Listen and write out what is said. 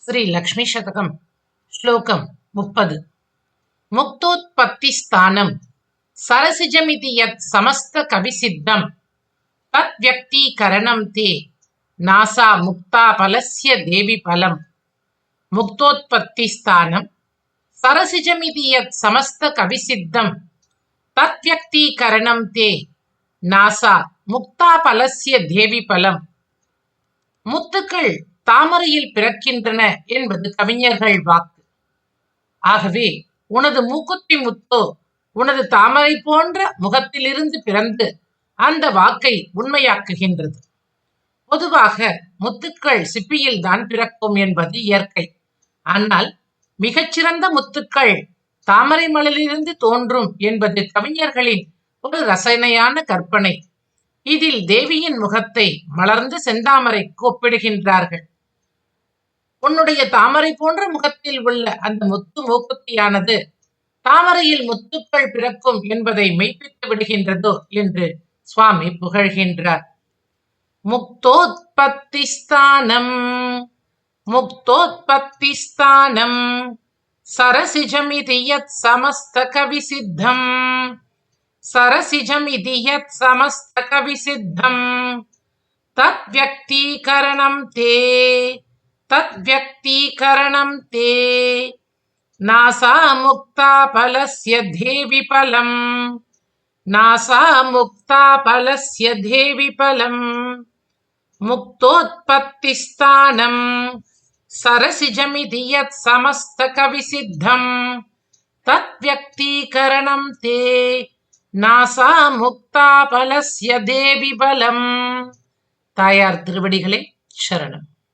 श्री लक्ष्मी शतकम श्लोकम 30 मुक्तोत्पत्ति स्थानम सरसिजमिति यत् समस्त कविसिद्धम तद्व्यक्तीकरणं ते नासा मुक्ताफलस्य देवि फलम। मुक्तोत्पत्ति स्थानम सरसिजमिति यत् समस्त कविसिद्धम तद्व्यक्तीकरणं ते नासा मुक्ताफलस्य देवि फलम। முத்துக்கள் தாமரையில் பிறக்கின்றன என்பது கவிஞர்கள் வாக்கு. ஆகவே உனது மூக்குத்தி முத்தோ உனது தாமரை போன்ற முகத்திலிருந்து பிறந்து அந்த வாக்கை உண்மையாக்குகின்றது. பொதுவாக முத்துக்கள் சிப்பியில் தான் பிறக்கும் என்பது இயற்கை. ஆனால் மிகச்சிறந்த முத்துக்கள் தாமரை மலரிலிருந்து தோன்றும் என்பது கவிஞர்களின் ஒரு ரசனையான கற்பனை. இதில் தேவியின் முகத்தை மலர்ந்த செந்தாமரைக்கு ஒப்பிடுகின்றார்கள். உன்னுடைய தாமரை போன்ற முகத்தில் உள்ள அந்த முத்து மூக்குத்தியானது தாமரையில் முத்துக்கள் பிறக்கும் என்பதை மெய்ப்பித்து விடுகின்றதோ என்று சுவாமி புகழ்கின்றார். முக்தோத்பத்தி ஸ்தானம் முக்தோத்பத்தி ஸ்தானம் சரசிஜமிதி யத் சமஸ்த கவி சித்தம் सरसिजमिति यत् समस्त कविसिद्धं तद्व्यक्तीकरणं ते नासा मुक्ता फलस्य देवि फलम्। नासा मुक्ता फलस्य देवि फलम्। मुक्तोत्पत्ति स्थानं सरसिजमिति यत् समस्त कविसिद्धं तद्व्यक्तीकरणं ते நாசா முக்தா பலஸ்ய தேவி பலம். தாயார் திருவடிகளே சரணம்.